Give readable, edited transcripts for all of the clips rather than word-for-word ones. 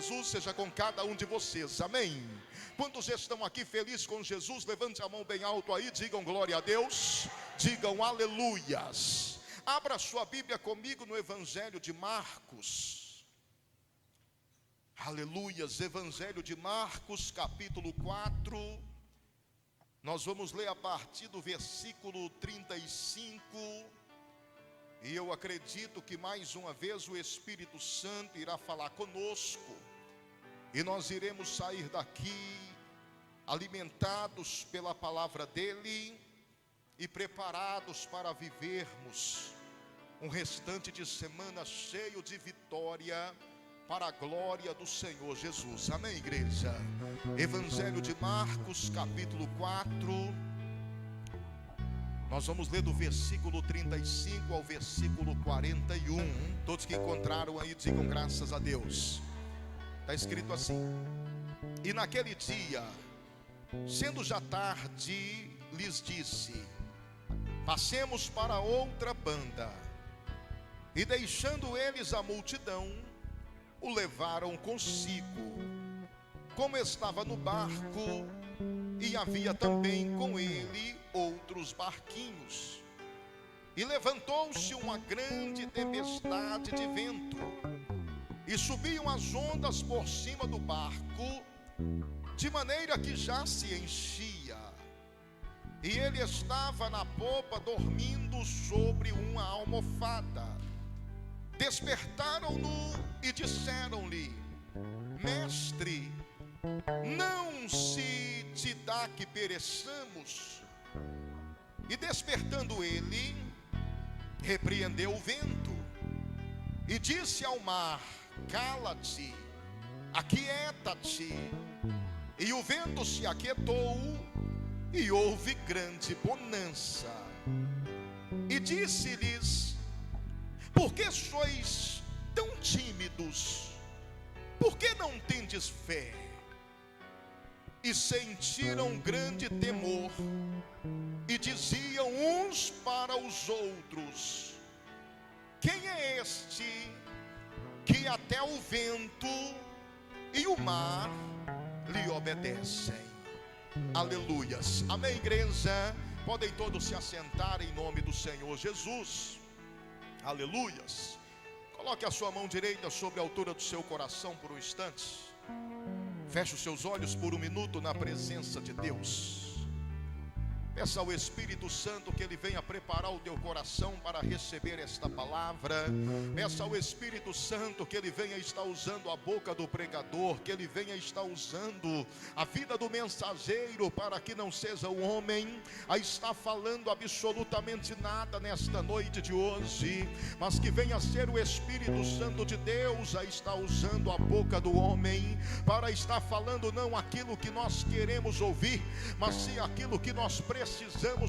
Jesus seja com cada um de vocês, amém. Quantos estão aqui felizes com Jesus? Levante a mão bem alto aí, digam glória a Deus, digam aleluias. Abra sua Bíblia comigo no Evangelho de Marcos. Aleluias, Evangelho de Marcos, capítulo 4. Nós vamos ler a partir do versículo 35. E eu acredito que mais uma vez o Espírito Santo irá falar conosco. E nós iremos sair daqui alimentados pela palavra dele e preparados para vivermos um restante de semana cheio de vitória para a glória do Senhor Jesus. Amém, igreja? Evangelho de Marcos, capítulo 4. Nós vamos ler do versículo 35 ao versículo 41. Todos que encontraram aí, digam graças a Deus. Está escrito assim: e naquele dia, sendo já tarde, lhes disse: passemos para outra banda. E deixando eles a multidão, o levaram consigo, como estava no barco, e havia também com ele outros barquinhos. E levantou-se uma grande tempestade de vento, e subiam as ondas por cima do barco, de maneira que já se enchia. E ele estava na popa dormindo sobre uma almofada. Despertaram-no e disseram-lhe: mestre, não se te dá que pereçamos? E despertando ele, repreendeu o vento e disse ao mar: cala-te, aquieta-te. E o vento se aquietou, e houve grande bonança. E disse-lhes: por que sois tão tímidos? Por que não tendes fé? E sentiram grande temor, e diziam uns para os outros: quem é este que até o vento e o mar lhe obedecem? Aleluias. Amém, igreja? Podem todos se assentar em nome do Senhor Jesus. Aleluias. Coloque a sua mão direita sobre a altura do seu coração por um instante. Feche os seus olhos por um minuto na presença de Deus. Peça ao Espírito Santo que ele venha preparar o teu coração para receber esta palavra. Peça ao Espírito Santo que ele venha estar usando a boca do pregador, que ele venha estar usando a vida do mensageiro, para que não seja o homem a estar falando absolutamente nada nesta noite de hoje, mas que venha ser o Espírito Santo de Deus a estar usando a boca do homem para estar falando não aquilo que nós queremos ouvir, mas sim aquilo que nós precisamos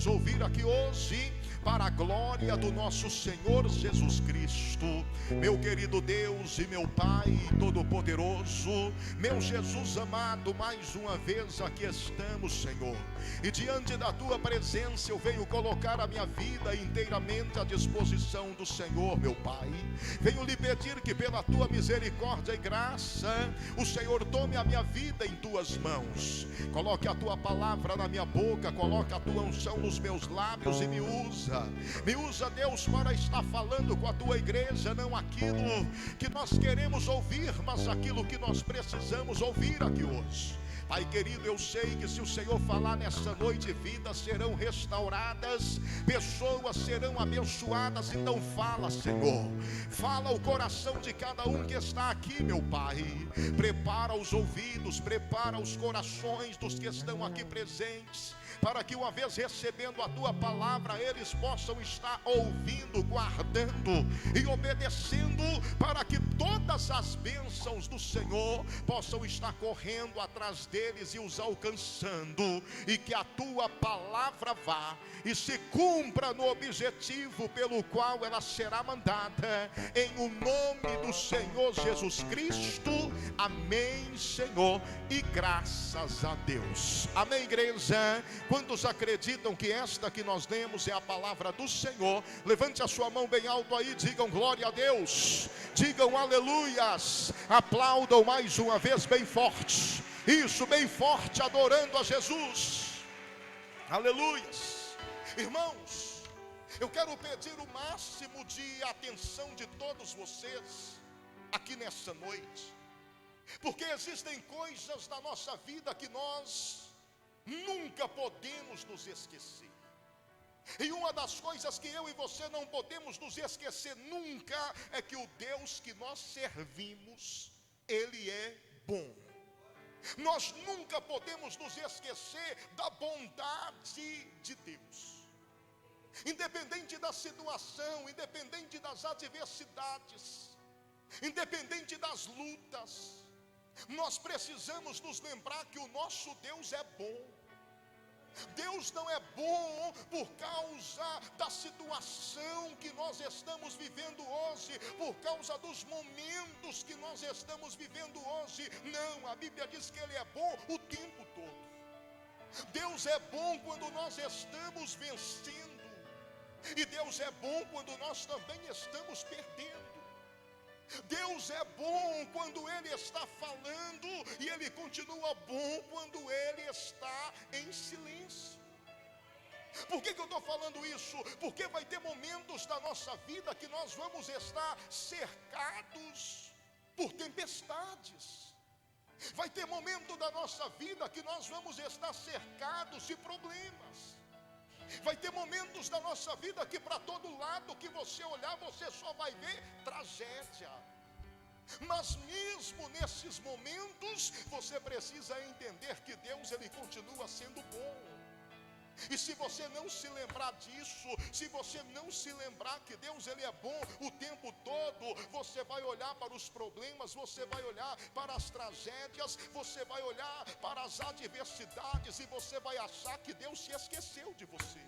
ouvir aqui hoje, para a glória do nosso Senhor Jesus Cristo. Meu querido Deus e meu Pai Todo-Poderoso, meu Jesus amado, mais uma vez aqui estamos, Senhor, e diante da Tua presença eu venho colocar a minha vida inteiramente à disposição do Senhor, meu Pai. Venho lhe pedir que pela Tua misericórdia e graça, o Senhor tome a minha vida em Tuas mãos, coloque a Tua palavra na minha boca, coloque a Tua unção nos meus lábios e me usa, Deus, para estar falando com a Tua igreja, não aquilo que nós queremos ouvir, mas aquilo que nós precisamos ouvir aqui hoje. Pai querido, eu sei que se o Senhor falar nessa noite, vidas serão restauradas, pessoas serão abençoadas. Então fala, Senhor, fala o coração de cada um que está aqui, meu Pai. Prepara os ouvidos, prepara os corações dos que estão aqui presentes, para que uma vez recebendo a Tua palavra, eles possam estar ouvindo, guardando e obedecendo, para que todas as bênçãos do Senhor possam estar correndo atrás deles e os alcançando, e que a Tua palavra vá e se cumpra no objetivo pelo qual ela será mandada, em o nome do Senhor Jesus Cristo. Amém, Senhor, e graças a Deus. Amém, igreja? Quantos acreditam que esta que nós lemos é a palavra do Senhor? Levante a sua mão bem alto aí, digam glória a Deus, digam aleluias, aplaudam mais uma vez bem forte, isso, bem forte, adorando a Jesus, aleluias. Irmãos, eu quero pedir o máximo de atenção de todos vocês aqui nessa noite, porque existem coisas na nossa vida que nós nunca podemos nos esquecer. E uma das coisas que eu e você não podemos nos esquecer nunca é que o Deus que nós servimos, Ele é bom. Nós nunca podemos nos esquecer da bondade de Deus. Independente da situação, independente das adversidades, independente das lutas, nós precisamos nos lembrar que o nosso Deus é bom. Deus não é bom por causa da situação que nós estamos vivendo hoje, por causa dos momentos que nós estamos vivendo hoje. Não, a Bíblia diz que Ele é bom o tempo todo. Deus é bom quando nós estamos vencendo, e Deus é bom quando nós também estamos perdendo. Deus é bom quando Ele está falando, e Ele continua bom quando Ele está em silêncio. Por que eu estou falando isso? Porque vai ter momentos da nossa vida que nós vamos estar cercados por tempestades. Vai ter momento da nossa vida que nós vamos estar cercados de problemas. Vai ter momentos da nossa vida que para todo lado que você olhar, você só vai ver tragédia. Mas mesmo nesses momentos, você precisa entender que Deus, Ele continua sendo bom. E se você não se lembrar disso, se você não se lembrar que Deus, Ele é bom o tempo todo, você vai olhar para os problemas, você vai olhar para as tragédias, você vai olhar para as adversidades, e você vai achar que Deus se esqueceu de você.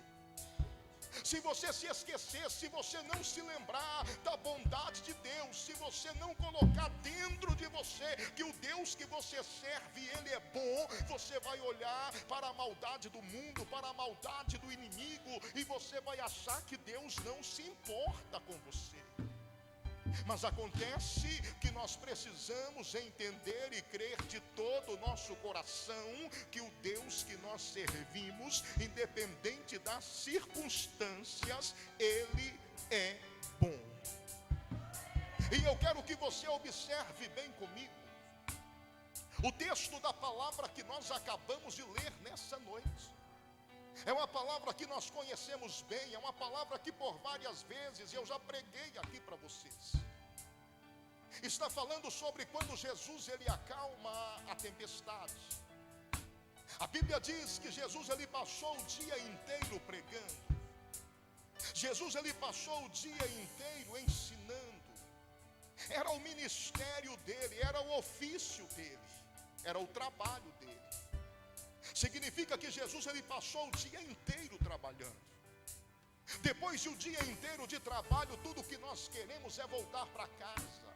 Se você se esquecer, se você não se lembrar da bondade de Deus, se você não colocar dentro de você que o Deus que você serve, Ele é bom, você vai olhar para a maldade do mundo, para a maldade do inimigo, e você vai achar que Deus não se importa com você. Mas acontece que nós precisamos entender e crer de todo o nosso coração que o Deus que nós servimos, independente das circunstâncias, Ele é bom. E eu quero que você observe bem comigo o texto da palavra que nós acabamos de ler nessa noite. É uma palavra que nós conhecemos bem, é uma palavra que por várias vezes eu já preguei aqui para vocês. Está falando sobre quando Jesus, Ele acalma a tempestade. A Bíblia diz que Jesus, Ele passou o dia inteiro pregando. Jesus, Ele passou o dia inteiro ensinando. Era o ministério dele, era o ofício dele, era o trabalho dele. Significa que Jesus, Ele passou o dia inteiro trabalhando. Depois de um dia inteiro de trabalho, tudo que nós queremos é voltar para casa,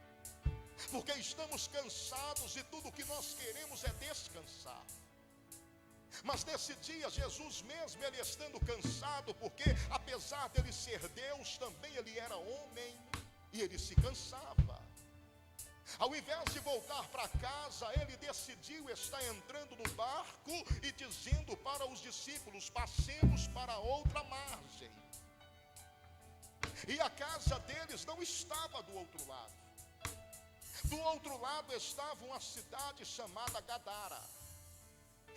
porque estamos cansados e tudo que nós queremos é descansar. Mas nesse dia, Jesus mesmo, Ele estando cansado, porque apesar dele ser Deus, também Ele era homem, e Ele se cansava. Ao invés de voltar para casa, Ele decidiu estar entrando no barco e dizendo para os discípulos: passemos para outra margem. E a casa deles não estava do outro lado. Do outro lado estava uma cidade chamada Gadara.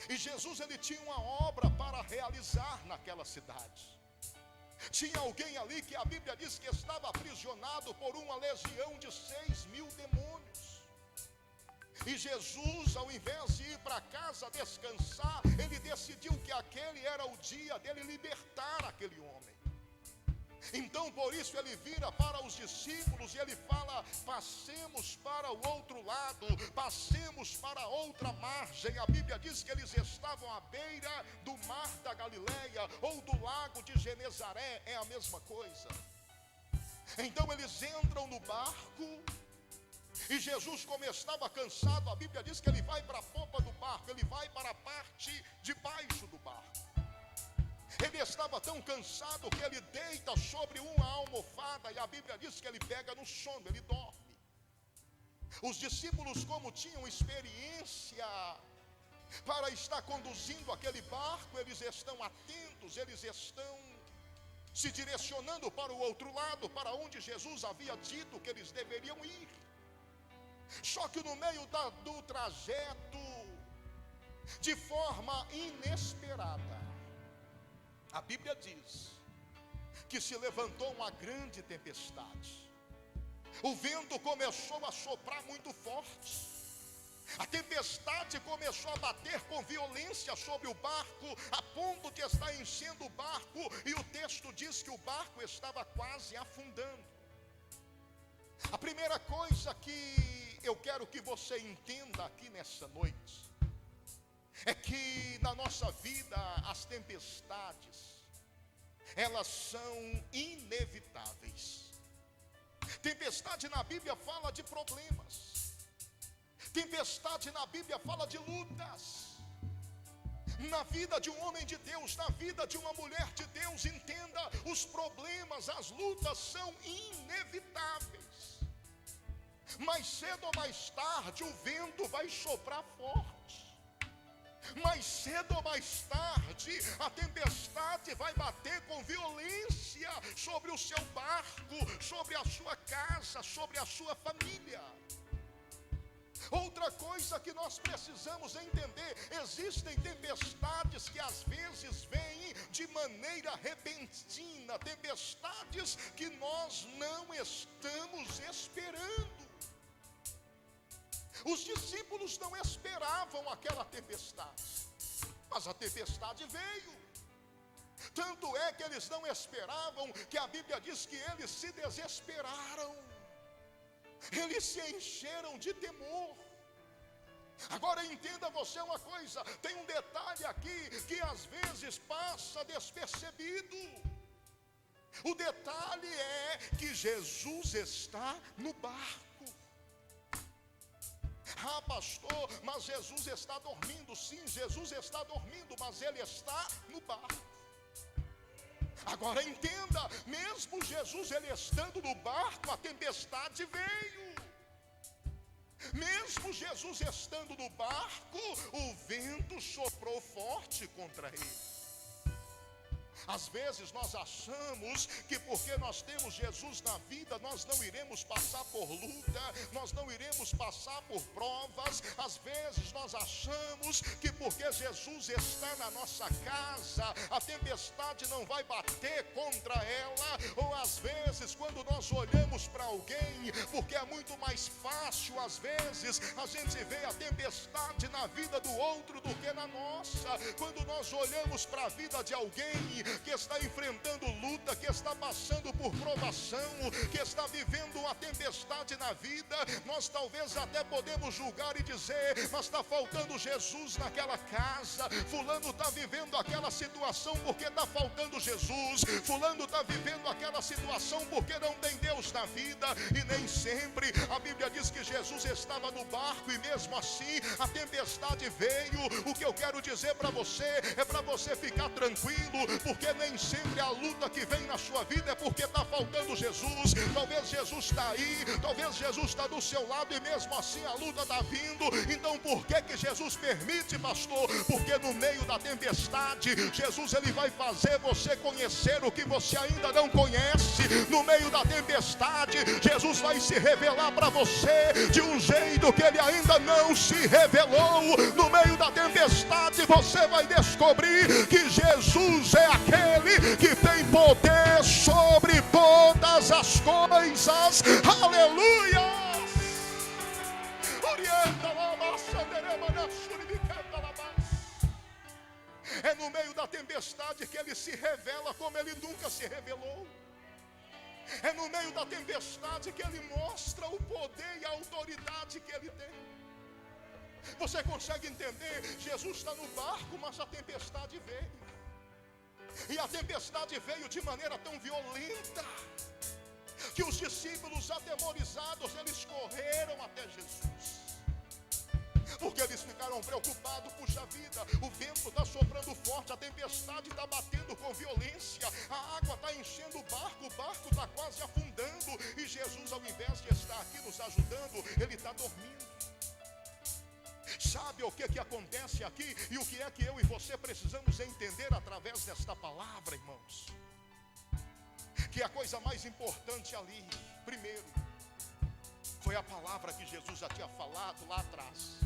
E Jesus, Ele tinha uma obra para realizar naquela cidade. Tinha alguém ali que a Bíblia diz que estava aprisionado por uma legião de 6.000 demônios. E Jesus, ao invés de ir para casa descansar, Ele decidiu que aquele era o dia dele libertar aquele homem. Então por isso Ele vira para os discípulos e Ele fala: passemos para o outro lado, passemos para outra margem. A Bíblia diz que eles estavam à beira do mar da Galileia ou do lago de Genezaré, é a mesma coisa. Então eles entram no barco e Jesus, como estava cansado, a Bíblia diz que Ele vai para a popa do barco, Ele vai para a parte de baixo do barco. Ele estava tão cansado que ele deita sobre uma almofada, e a Bíblia diz que ele pega no sono, ele dorme. Os discípulos, como tinham experiência para estar conduzindo aquele barco, eles estão atentos, eles estão se direcionando para o outro lado, para onde Jesus havia dito que eles deveriam ir. Só que no meio do trajeto, de forma inesperada, a Bíblia diz que se levantou uma grande tempestade. O vento começou a soprar muito forte. A tempestade começou a bater com violência sobre o barco, a ponto de estar enchendo o barco, e o texto diz que o barco estava quase afundando. A primeira coisa que eu quero que você entenda aqui nessa noite é que na nossa vida as tempestades, elas são inevitáveis. Tempestade na Bíblia fala de problemas. Tempestade na Bíblia fala de lutas. Na vida de um homem de Deus, na vida de uma mulher de Deus, entenda, os problemas, as lutas são inevitáveis. Mais cedo ou mais tarde o vento vai soprar forte. Mais cedo ou mais tarde a tempestade vai bater com violência sobre o seu barco, sobre a sua casa, sobre a sua família. Outra coisa que nós precisamos entender: existem tempestades que às vezes vêm de maneira repentina, tempestades que nós não estamos esperando. Os discípulos não esperavam aquela tempestade, mas a tempestade veio. Tanto é que eles não esperavam, que a Bíblia diz que eles se desesperaram. Eles se encheram de temor. Agora entenda você uma coisa: tem um detalhe aqui que às vezes passa despercebido. O detalhe é que Jesus está no barco. Ah, pastor, mas Jesus está dormindo. Sim, Jesus está dormindo, mas Ele está no barco. Agora entenda, mesmo Jesus ele estando no barco, a tempestade veio. Mesmo Jesus estando no barco, o vento soprou forte contra ele. Às vezes nós achamos que porque nós temos Jesus na vida, nós não iremos passar por luta, nós não iremos passar por provas. Às vezes nós achamos que porque Jesus está na nossa casa, a tempestade não vai bater contra ela. Ou às vezes quando nós olhamos para alguém, porque é muito mais fácil às vezes a gente vê a tempestade na vida do outro do que na nossa. Quando nós olhamos para a vida de alguém que está enfrentando luta, que está passando por provação, que está vivendo uma tempestade na vida, nós talvez até podemos julgar e dizer: mas está faltando Jesus naquela casa, fulano está vivendo aquela situação porque está faltando Jesus, fulano está vivendo aquela situação porque não tem Deus na vida. E nem sempre a Bíblia diz que Jesus estava no barco e mesmo assim a tempestade veio. O que eu quero dizer para você é para você ficar tranquilo, porque nem sempre a luta que vem na sua vida é porque está faltando Jesus. Talvez Jesus está aí, talvez Jesus está do seu lado e mesmo assim a luta está vindo. Então por que Jesus permite, pastor? Porque no meio da tempestade, Jesus ele vai fazer você conhecer o que você ainda não conhece. No meio da tempestade, Jesus vai se revelar para você de um jeito que ele ainda não se revelou. No meio da tempestade você vai descobrir que Jesus é aquele que tem poder sobre todas as coisas. Aleluia! É no meio da tempestade que ele se revela como ele nunca se revelou. É no meio da tempestade que ele mostra o poder e a autoridade que ele tem. Você consegue entender? Jesus está no barco, mas a tempestade veio. E a tempestade veio de maneira tão violenta que os discípulos atemorizados, eles correram até Jesus, porque eles ficaram ficaram preocupados. Puxa vida, o vento está soprando forte, a tempestade está batendo com violência, a água está enchendo o barco está quase afundando, e Jesus, ao invés de estar aqui nos ajudando, ele está dormindo. Sabe o que acontece aqui? E o que é que eu e você precisamos entender através desta palavra, irmãos? Que a coisa mais importante ali, primeiro, foi a palavra que Jesus já tinha falado lá atrás.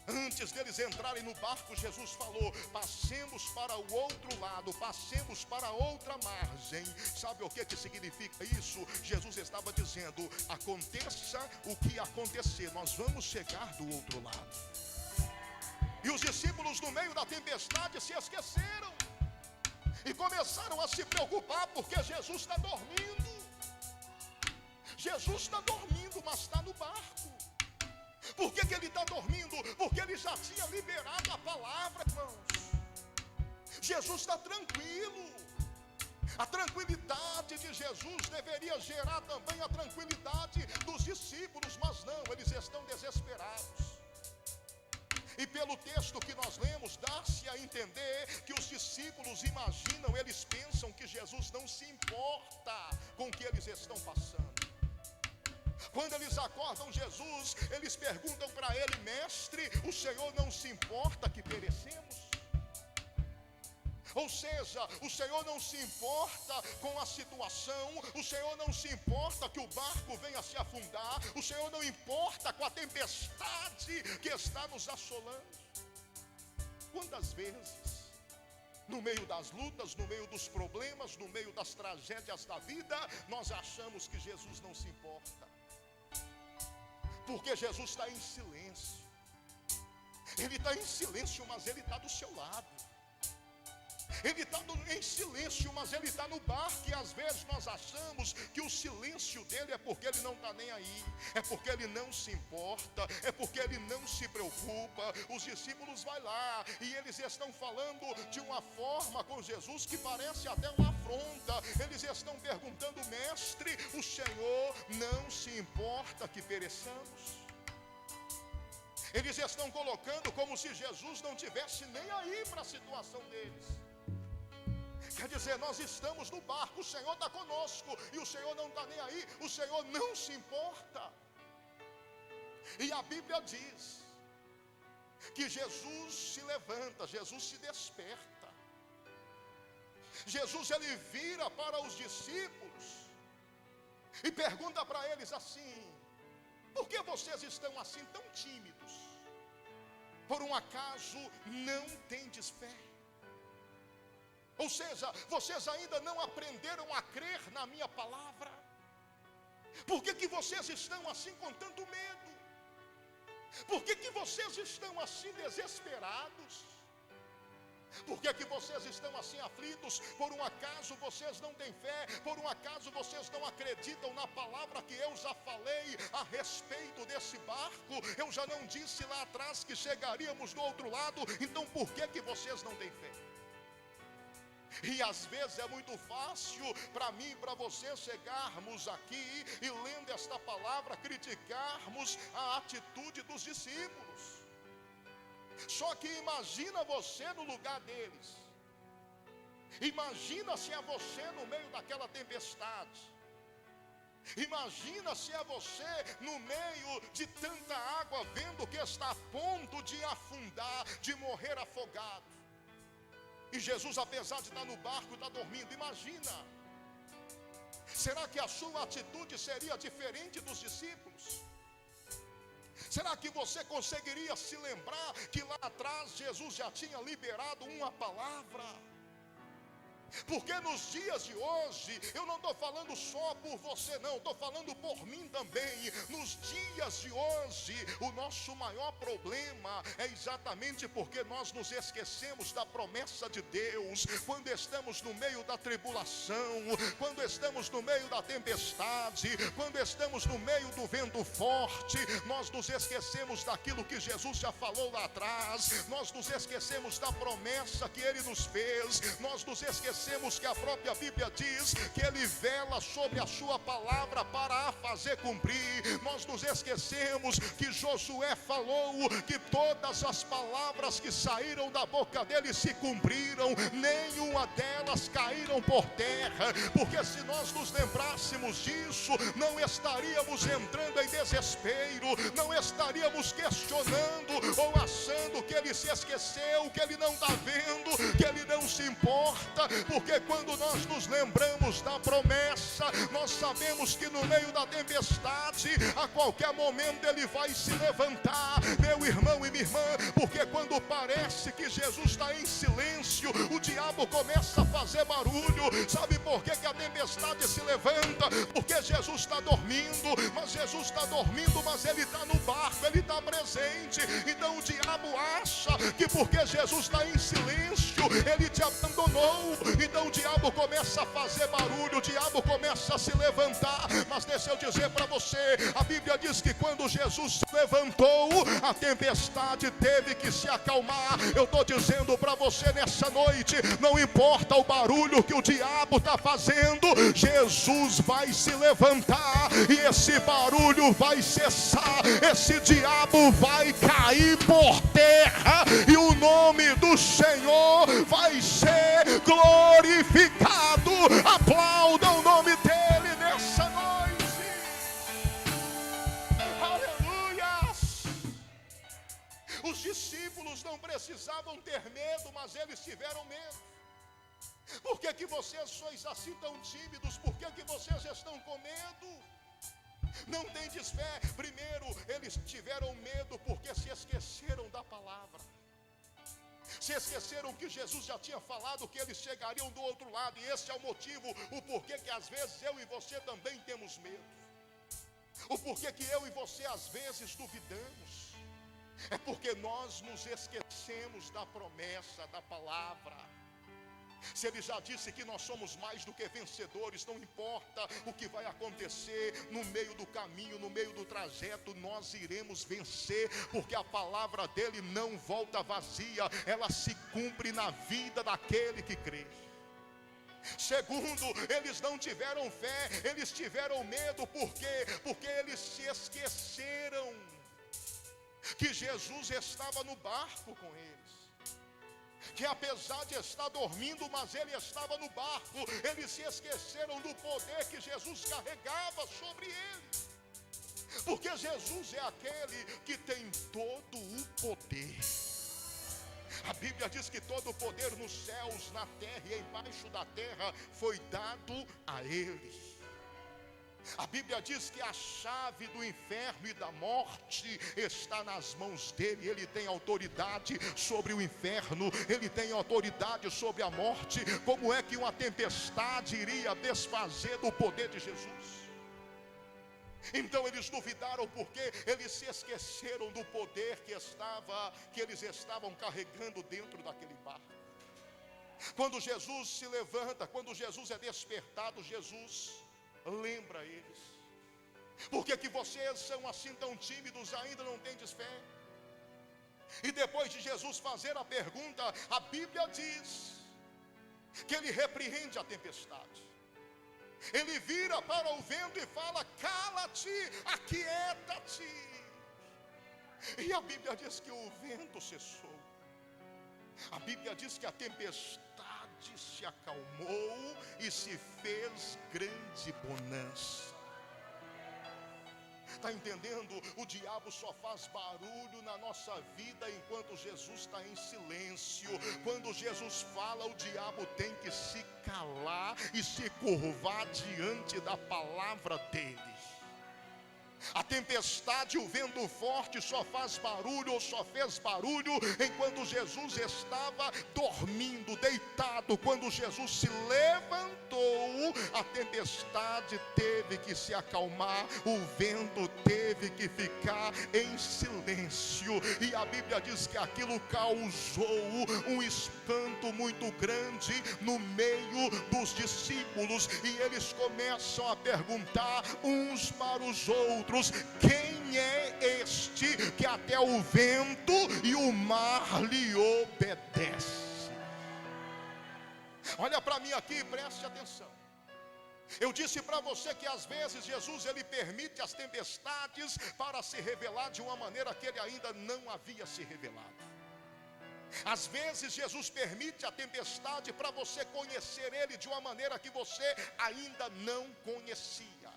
Antes deles entrarem no barco, Jesus falou: passemos para o outro lado, passemos para outra margem. Sabe o que significa isso? Jesus estava dizendo: aconteça o que acontecer, nós vamos chegar do outro lado. E os discípulos, no meio da tempestade, se esqueceram e começaram a se preocupar, porque Jesus está dormindo. Jesus está dormindo, mas está no barco. Por que ele está dormindo? Porque ele já tinha liberado a palavra, irmãos. Jesus está tranquilo. A tranquilidade de Jesus deveria gerar também a tranquilidade dos discípulos, mas não, eles estão desesperados. E pelo texto que nós lemos, dá-se a entender que os discípulos imaginam, eles pensam que Jesus não se importa com o que eles estão passando. Quando eles acordam Jesus, eles perguntam para ele: mestre, o Senhor não se importa que perecemos? Ou seja, o Senhor não se importa com a situação, o Senhor não se importa que o barco venha se afundar, o Senhor não importa com a tempestade que está nos assolando. Quantas vezes, no meio das lutas, no meio dos problemas, no meio das tragédias da vida, nós achamos que Jesus não se importa? Porque Jesus está em silêncio. Ele está em silêncio, mas ele está do seu lado. Ele está em silêncio, mas ele está no barco. E às vezes nós achamos que o silêncio dele é porque ele não está nem aí, é porque ele não se importa, é porque ele não se preocupa. Os discípulos vão lá e eles estão falando de uma forma com Jesus que parece até uma afronta. Eles estão perguntando: mestre, o Senhor não se importa que pereçamos? Eles estão colocando como se Jesus não tivesse nem aí para a situação deles. Quer dizer, nós estamos no barco, o Senhor está conosco, e o Senhor não está nem aí, o Senhor não se importa. E a Bíblia diz que Jesus se levanta, Jesus se desperta. Jesus, ele vira para os discípulos e pergunta para eles assim: por que vocês estão assim tão tímidos? Por um acaso não tendes fé? Ou seja, vocês ainda não aprenderam a crer na minha palavra? Por que vocês estão assim com tanto medo? Por que vocês estão assim desesperados? Por que vocês estão assim aflitos? Por um acaso vocês não têm fé? Por um acaso vocês não acreditam na palavra que eu já falei a respeito desse barco? Eu já não disse lá atrás que chegaríamos do outro lado? Então por que vocês não têm fé? E às vezes é muito fácil para mim e para você chegarmos aqui e, lendo esta palavra, criticarmos a atitude dos discípulos. Só que imagina você no lugar deles. Imagina se é você no meio daquela tempestade. Imagina se é você no meio de tanta água, vendo que está a ponto de afundar, de morrer afogado. E Jesus, apesar de estar no barco, está dormindo. Imagina. Será que a sua atitude seria diferente dos discípulos? Será que você conseguiria se lembrar que lá atrás Jesus já tinha liberado uma palavra? Porque nos dias de hoje, eu não estou falando só por você não, estou falando por mim também. Nos dias de hoje, o nosso maior problema é exatamente porque nós nos esquecemos da promessa de Deus. Quando estamos no meio da tribulação, quando estamos no meio da tempestade, quando estamos no meio do vento forte, nós nos esquecemos daquilo que Jesus já falou lá atrás. Nós nos esquecemos da promessa que Ele nos fez. Nós nos esquecemos esquecemos que a própria Bíblia diz que Ele vela sobre a sua palavra para a fazer cumprir. Nós nos esquecemos que Josué falou que todas as palavras que saíram da boca dele se cumpriram, nenhuma delas caíram por terra, porque se nós nos lembrássemos disso, não estaríamos entrando em desespero, não estaríamos questionando ou achando que Ele se esqueceu, que Ele não está vendo, que Ele não se importa, porque quando nós nos lembramos da promessa, nós sabemos que no meio da tempestade, a qualquer momento Ele vai se levantar, meu irmão e minha irmã, porque quando parece que Jesus está em silêncio, o diabo começa a fazer barulho. Sabe por que a tempestade se levanta? Porque Jesus está dormindo, mas Jesus está dormindo, mas Ele está no barco, Ele está presente. Então o diabo acha que porque Jesus está em silêncio, Ele te abandonou. Então o diabo começa a fazer barulho, o diabo começa a se levantar. Mas deixa eu dizer para você, a Bíblia diz que quando Jesus se levantou, a tempestade teve que se acalmar. Eu estou dizendo para você nessa noite, não importa o barulho que o diabo está fazendo, Jesus vai se levantar e esse barulho vai cessar, esse diabo vai cair por terra e o nome do Senhor vai ser glorificado. Aplaudam o nome dele nessa noite. Aleluias. Os discípulos não precisavam ter medo, mas eles tiveram medo. Por que vocês sois assim tão tímidos? Por que vocês estão com medo? Não tendes fé. Primeiro, eles tiveram medo porque se esqueceram da palavra. Se esqueceram que Jesus já tinha falado que eles chegariam do outro lado. E esse é o motivo, o porquê que às vezes eu e você também temos medo. O porquê que eu e você às vezes duvidamos. É porque nós nos esquecemos da promessa, da palavra. Se Ele já disse que nós somos mais do que vencedores, não importa o que vai acontecer no meio do caminho, no meio do trajeto, nós iremos vencer, porque a palavra dele não volta vazia, ela se cumpre na vida daquele que crê. Segundo, eles não tiveram fé, eles tiveram medo. Por quê? Porque eles se esqueceram que Jesus estava no barco com eles, que apesar de estar dormindo, mas Ele estava no barco. Eles se esqueceram do poder que Jesus carregava sobre eles, porque Jesus é aquele que tem todo o poder. A Bíblia diz que todo o poder nos céus, na terra e embaixo da terra foi dado a Ele. A Bíblia diz que a chave do inferno e da morte está nas mãos dele. Ele tem autoridade sobre o inferno, ele tem autoridade sobre a morte. Como é que uma tempestade iria desfazer do poder de Jesus? Então eles duvidaram porque eles se esqueceram do poder que eles estavam carregando dentro daquele barco. Quando Jesus se levanta, quando Jesus é despertado, Jesus lembra eles. Por que vocês são assim tão tímidos, ainda não tendes fé? E depois de Jesus fazer a pergunta, a Bíblia diz que ele repreende a tempestade. Ele vira para o vento e fala: cala-te, aquieta-te. E a Bíblia diz que o vento cessou. A Bíblia diz que a tempestade se acalmou e se fez grande bonança. Está entendendo? O diabo só faz barulho na nossa vida enquanto Jesus está em silêncio. Quando Jesus fala, o diabo tem que se calar e se curvar diante da palavra dele. A tempestade, o vento forte só faz barulho, ou só fez barulho enquanto Jesus estava dormindo, deitado. Quando Jesus se levantou, a tempestade teve que se acalmar, o vento teve que ficar em silêncio. E a Bíblia diz que aquilo causou um espanto muito grande no meio dos discípulos. E eles começam a perguntar uns para os outros: quem é este que até o vento e o mar lhe obedece? Olha para mim aqui e preste atenção. Eu disse para você que às vezes Jesus ele permite as tempestades para se revelar de uma maneira que ele ainda não havia se revelado. Às vezes Jesus permite a tempestade para você conhecer ele de uma maneira que você ainda não conhecia.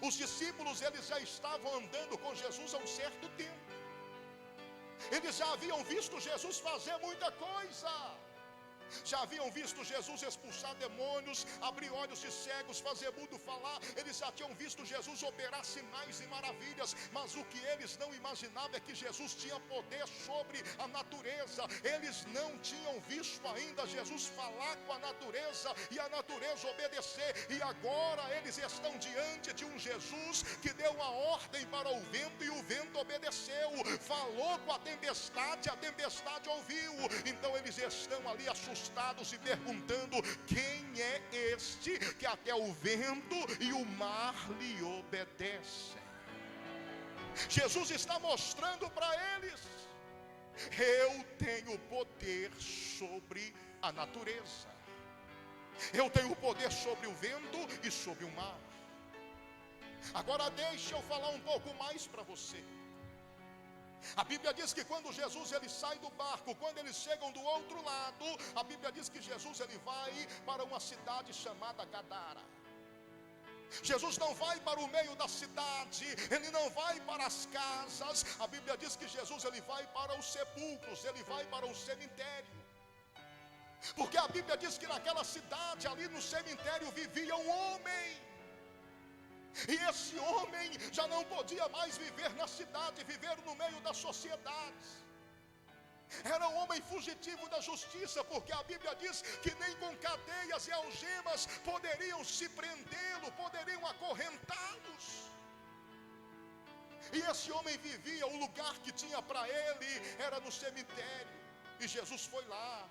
Os discípulos eles já estavam andando com Jesus há um certo tempo. Eles já haviam visto Jesus fazer muita coisa. Já haviam visto Jesus expulsar demônios, abrir olhos de cegos, fazer mudo falar. Eles já tinham visto Jesus operar sinais e maravilhas. Mas o que eles não imaginavam é que Jesus tinha poder sobre a natureza. Eles não tinham visto ainda Jesus falar com a natureza e a natureza obedecer. E agora eles estão diante de um Jesus que deu uma ordem para o vento e o vento obedeceu. Falou com a tempestade ouviu. Então eles estão ali assustados e perguntando: quem é este que até o vento e o mar lhe obedecem? Jesus está mostrando para eles: eu tenho poder sobre a natureza, eu tenho poder sobre o vento e sobre o mar. Agora deixa eu falar um pouco mais para você. A Bíblia diz que quando Jesus ele sai do barco, quando eles chegam do outro lado, a Bíblia diz que Jesus ele vai para uma cidade chamada Gadara. Jesus não vai para o meio da cidade, ele não vai para as casas. A Bíblia diz que Jesus ele vai para os sepulcros, ele vai para o cemitério. Porque a Bíblia diz que naquela cidade, ali no cemitério, vivia um homem. E esse homem já não podia mais viver na cidade, viver no meio da sociedade. Era um homem fugitivo da justiça, porque a Bíblia diz que nem com cadeias e algemas poderiam se prendê-lo, poderiam acorrentá-los. E esse homem vivia, o lugar que tinha para ele era no cemitério. E Jesus foi lá.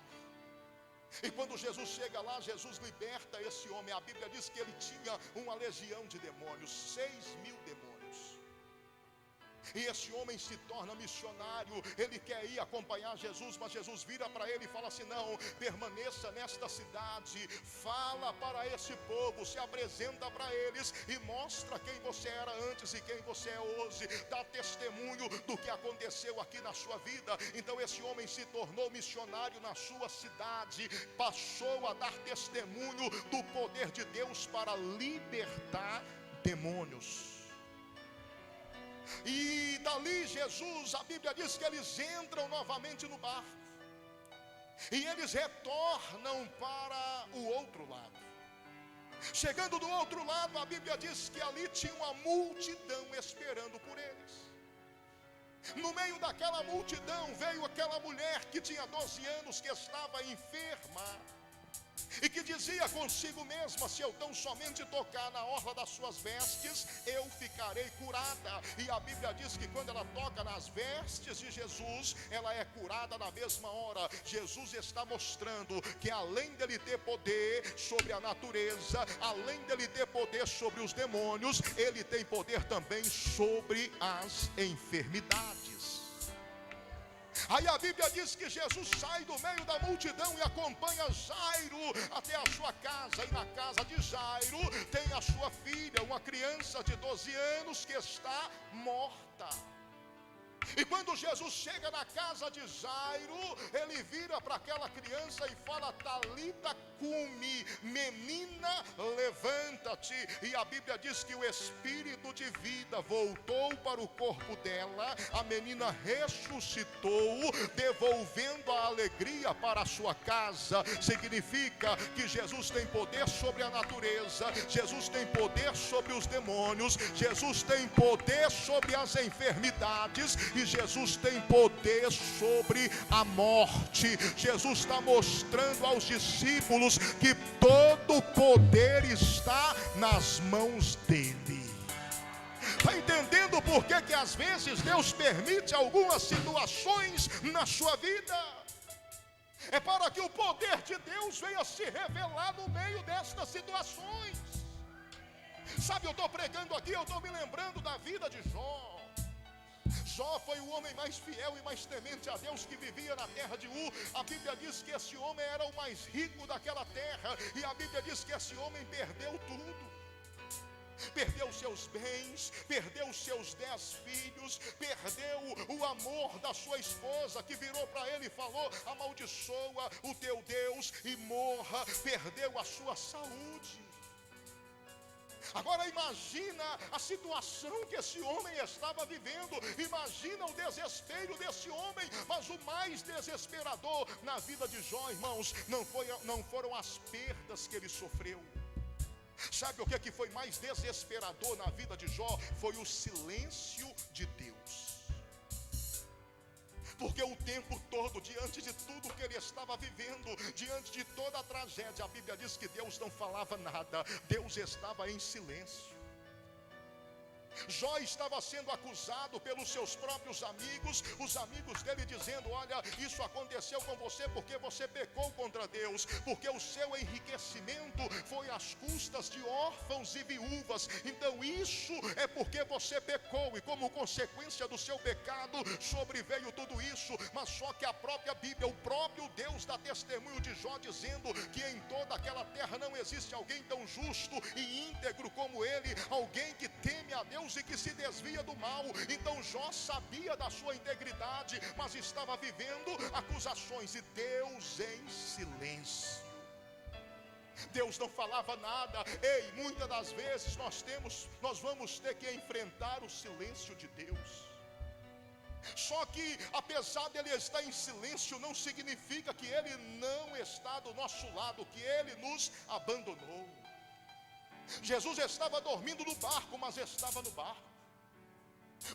E quando Jesus chega lá, Jesus liberta esse homem. A Bíblia diz que ele tinha uma legião de demônios, 6.000 demônios. E esse homem se torna missionário. Ele quer ir acompanhar Jesus, mas Jesus vira para ele e fala assim: não, permaneça nesta cidade, fala para esse povo, se apresenta para eles e mostra quem você era antes e quem você é hoje. Dá testemunho do que aconteceu aqui na sua vida. Então esse homem se tornou missionário na sua cidade, passou a dar testemunho do poder de Deus para libertar demônios. E dali Jesus, a Bíblia diz que eles entram novamente no barco e eles retornam para o outro lado. Chegando do outro lado, a Bíblia diz que ali tinha uma multidão esperando por eles. No meio daquela multidão veio aquela mulher que tinha 12 anos, que estava enferma e que dizia consigo mesma: se eu tão somente tocar na orla das suas vestes, eu ficarei curada. E a Bíblia diz que quando ela toca nas vestes de Jesus, ela é curada na mesma hora. Jesus está mostrando que além dele ter poder sobre a natureza, além dele ter poder sobre os demônios, ele tem poder também sobre as enfermidades. Aí a Bíblia diz que Jesus sai do meio da multidão e acompanha Jairo até a sua casa. E na casa de Jairo tem a sua filha, uma criança de 12 anos que está morta. E quando Jesus chega na casa de Jairo, ele vira para aquela criança e fala: Talita cumi, menina, levanta-te. E a Bíblia diz que o espírito de vida voltou para o corpo dela, a menina ressuscitou, devolvendo a alegria para a sua casa. Significa que Jesus tem poder sobre a natureza, Jesus tem poder sobre os demônios, Jesus tem poder sobre as enfermidades e Jesus tem poder sobre a morte. Jesus está mostrando aos discípulos que todo o poder está nas mãos dele. Está entendendo por que às vezes Deus permite algumas situações na sua vida? É para que o poder de Deus venha se revelar no meio destas situações. Sabe, eu estou pregando aqui, eu estou me lembrando da vida de Jó. Jó foi o homem mais fiel e mais temente a Deus que vivia na terra de Ur. A Bíblia diz que esse homem era o mais rico daquela terra, e a Bíblia diz que esse homem perdeu tudo. Perdeu seus bens, perdeu seus 10 filhos, perdeu o amor da sua esposa, que virou para ele e falou: amaldiçoa o teu Deus e morra. Perdeu a sua saúde. Agora imagina a situação que esse homem estava vivendo, imagina o desespero desse homem. Mas o mais desesperador na vida de Jó, irmãos, não foram as perdas que ele sofreu. Sabe o que foi mais desesperador na vida de Jó? Foi o silêncio de Deus. Porque o tempo todo, diante de tudo que ele estava vivendo, diante de toda a tragédia, a Bíblia diz que Deus não falava nada, Deus estava em silêncio. Jó estava sendo acusado pelos seus próprios amigos, os amigos dele dizendo: olha, isso aconteceu com você porque você pecou contra Deus, porque o seu enriquecimento foi às custas de órfãos e viúvas, então isso é porque você pecou, e como consequência do seu pecado sobreveio tudo isso. Mas só que a própria Bíblia, o próprio Deus dá testemunho de Jó, dizendo que em toda aquela terra não existe alguém tão justo e íntegro como ele, alguém que teme a Deus e que se desvia do mal. Então Jó sabia da sua integridade, mas estava vivendo acusações, e Deus em silêncio. Deus não falava nada. Ei, muitas das vezes nós vamos ter que enfrentar o silêncio de Deus. Só que apesar dele estar em silêncio, não significa que ele não está do nosso lado, que ele nos abandonou. Jesus estava dormindo no barco, mas estava no barco.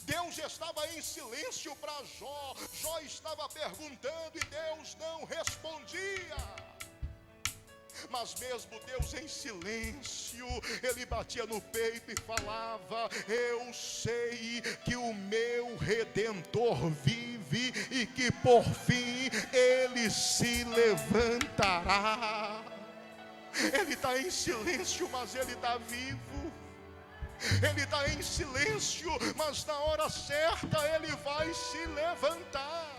Deus estava em silêncio para Jó. Jó estava perguntando e Deus não respondia. Mas mesmo Deus em silêncio, ele batia no peito e falava: eu sei que o meu Redentor vive e que por fim ele se levantará. Ele está em silêncio, mas ele está vivo. Ele está em silêncio, mas na hora certa ele vai se levantar.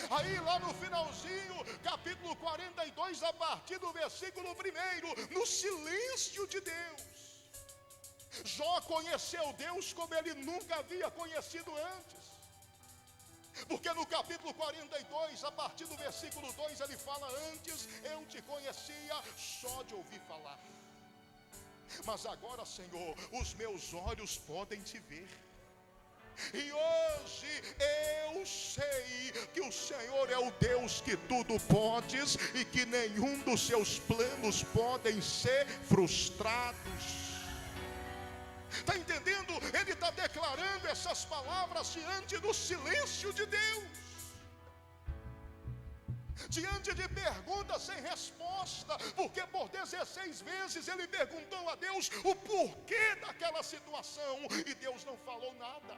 Aí lá no finalzinho, capítulo 42, a partir do versículo 1, no silêncio de Deus, Jó conheceu Deus como ele nunca havia conhecido antes. Porque no capítulo 42, a partir do versículo 2, ele fala: antes eu te conhecia só de ouvir falar, mas agora, Senhor, os meus olhos podem te ver. E hoje eu sei que o Senhor é o Deus que tudo podes e que nenhum dos seus planos podem ser frustrados. Está entendendo? Ele está declarando essas palavras diante do silêncio de Deus, diante de perguntas sem resposta, porque por 16 vezes ele perguntou a Deus o porquê daquela situação e Deus não falou nada.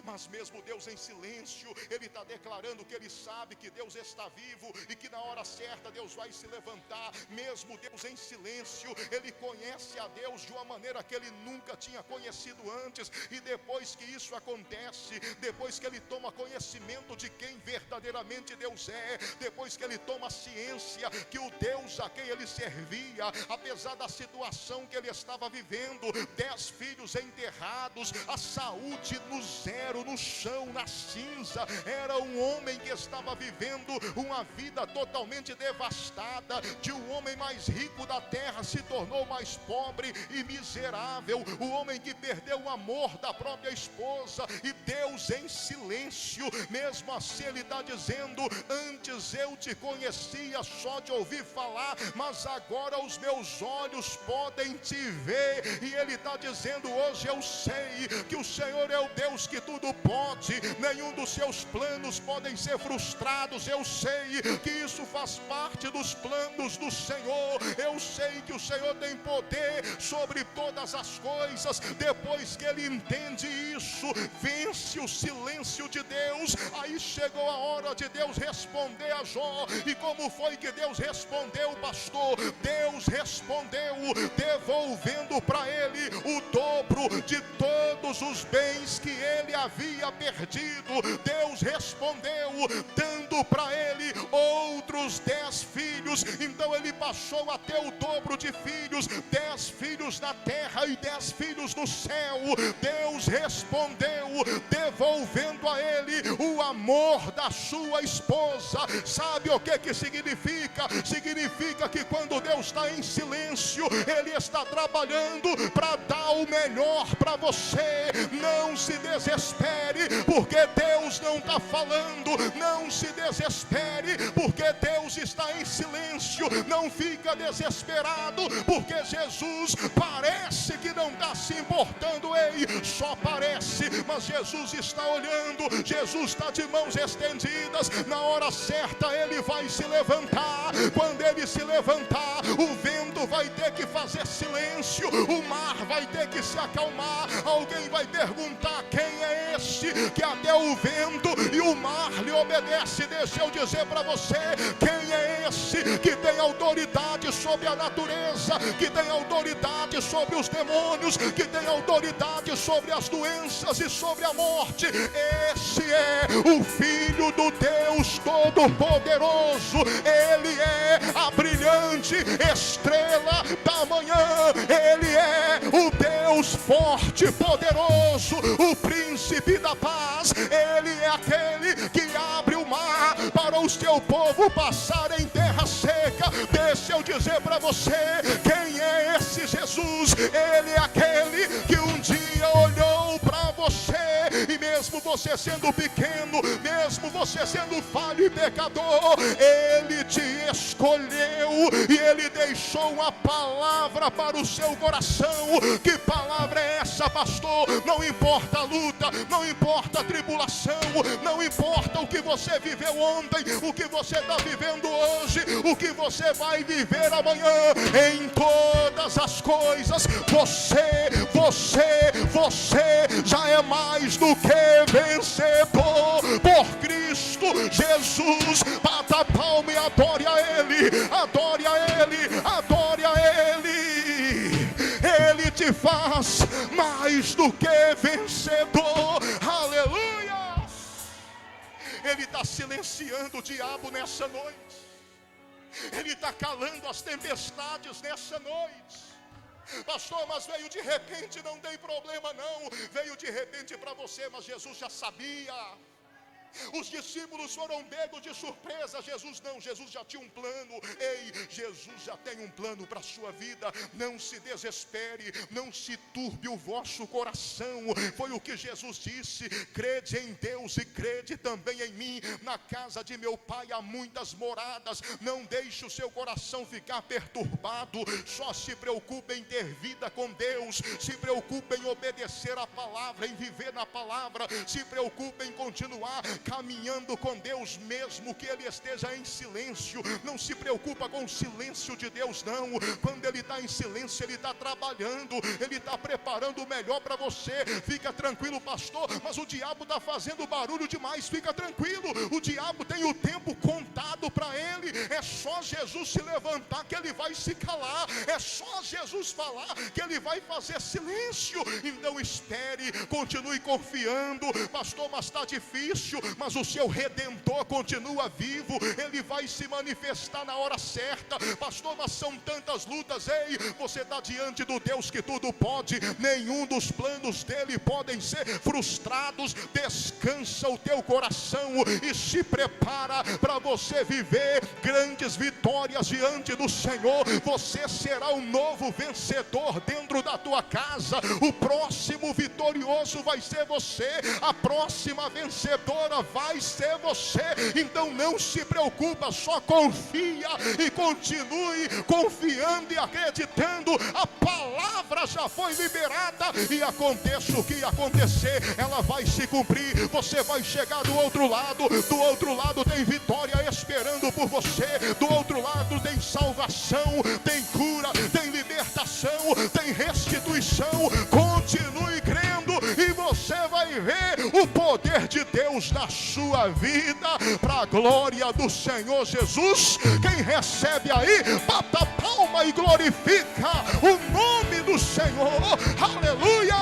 Mas mesmo Deus em silêncio, ele está declarando que ele sabe que Deus está vivo e que na hora certa Deus vai se levantar. Mesmo Deus em silêncio, ele conhece a Deus de uma maneira que ele nunca tinha conhecido antes. E depois que isso acontece, depois que ele toma conhecimento de quem verdadeiramente Deus é, depois que ele toma ciência que o Deus a quem ele servia, apesar da situação que ele estava vivendo, 10 filhos enterrados, a saúde no zero, no chão, na cinza, era um homem que estava vivendo uma vida totalmente devastada. De um homem mais rico da terra se tornou mais pobre e miserável. O homem que perdeu o amor da própria esposa, e Deus em silêncio. Mesmo assim ele está dizendo: antes eu te conhecia só de ouvir falar, mas agora os meus olhos podem te ver. E ele está dizendo: hoje eu sei que o Senhor é o Deus que tudo pode, nenhum dos seus planos podem ser frustrados. Eu sei que isso faz parte dos planos do Senhor. Eu sei que o Senhor tem poder sobre todas as coisas. Depois que ele entende isso, vence o silêncio de Deus. Aí chegou a hora de Deus responder a Jó. E como foi que Deus respondeu, pastor? Deus respondeu devolvendo para ele o dobro de todos os bens que ele havia perdido. Deus respondeu dando para ele outros 10 filhos. Então ele passou a ter o dobro de filhos, 10 filhos na terra e 10 filhos no céu. Deus respondeu devolvendo a ele o amor da sua esposa. Sabe o que significa? Significa que quando Deus está em silêncio, ele está trabalhando para dar o melhor para você. Não se desespere porque Deus não está falando. Não se desespere porque Deus está em silêncio. Não fica desesperado porque Jesus parece que não está se importando. Ei, só parece, mas Jesus está olhando. Jesus está de mãos estendidas. Na hora certa ele vai se levantar. Quando ele se levantar, o vento vai ter que fazer silêncio, o mar vai ter que se acalmar. Alguém vai perguntar: quem é este que até o vento e o mar lhe obedece? Deixa eu dizer para você: quem é esse que tem autoridade sobre a natureza, que tem autoridade sobre os demônios, que tem autoridade sobre as doenças e sobre a morte? Esse é o Filho do Deus Todo-Poderoso. Ele é a brilhante estrela da manhã. Ele é o Deus forte e poderoso, o príncipe da paz. Ele é aquele que abre o mar para o seu povo passar em terra seca. Deixa eu dizer para você: quem é esse Jesus? Ele é aquele que um dia olhou para você, e mesmo você sendo pequeno, mesmo você sendo falho e pecador, ele te escolheu e ele deixou uma palavra para o seu coração. Que palavra é essa, pastor? Não importa a luta, não importa a tribulação, não importa o que você viveu ontem, o que você está vivendo hoje, o que você vai viver amanhã. Em todas as coisas, você já é mais do que vencedor por Cristo Jesus. Bata a palma e adore a Ele, adore a Ele, adore a Ele. Ele te faz mais do que vencedor. Aleluia! Ele está silenciando o diabo nessa noite. Ele está calando as tempestades nessa noite. Pastor, mas veio de repente. Não tem problema não. Veio de repente para você, mas Jesus já sabia. Os discípulos foram pegos de surpresa. Jesus não, Jesus já tinha um plano. Ei, Jesus já tem um plano para a sua vida. Não se desespere, não se turbe o vosso coração. Foi o que Jesus disse: crede em Deus e crede também em mim. Na casa de meu pai há muitas moradas. Não deixe o seu coração ficar perturbado. Só se preocupe em ter vida com Deus. Se preocupe em obedecer a palavra, em viver na palavra. Se preocupe em continuar caminhando com Deus, mesmo que ele esteja em silêncio. Não se preocupa com o silêncio de Deus, não. Quando ele está em silêncio, ele está trabalhando, ele está preparando o melhor para você. Fica tranquilo, pastor, mas o diabo está fazendo barulho demais. Fica tranquilo, o diabo tem o tempo contado para ele. É só Jesus se levantar que ele vai se calar. É só Jesus falar que ele vai fazer silêncio. Então espere, continue confiando. Pastor, mas está difícil. Mas o seu Redentor continua vivo. Ele vai se manifestar na hora certa. Pastor, mas são tantas lutas. Ei, você está diante do Deus que tudo pode. Nenhum dos planos dele podem ser frustrados. Descansa o teu coração e se prepara para você viver grandes vitórias diante do Senhor. Você será um novo vencedor dentro da tua casa. O próximo vitorioso vai ser você. A próxima vencedora ela vai ser você. Então não se preocupa, só confia e continue confiando e acreditando. A palavra já foi liberada e aconteça o que acontecer, ela vai se cumprir. Você vai chegar do outro lado tem vitória esperando por você, do outro lado tem salvação, tem cura, tem libertação, tem restituição. Continue crendo e você vai ver o poder de Deus na sua vida, para a glória do Senhor Jesus. Quem recebe aí, bata a palma e glorifica o nome do Senhor. Aleluia!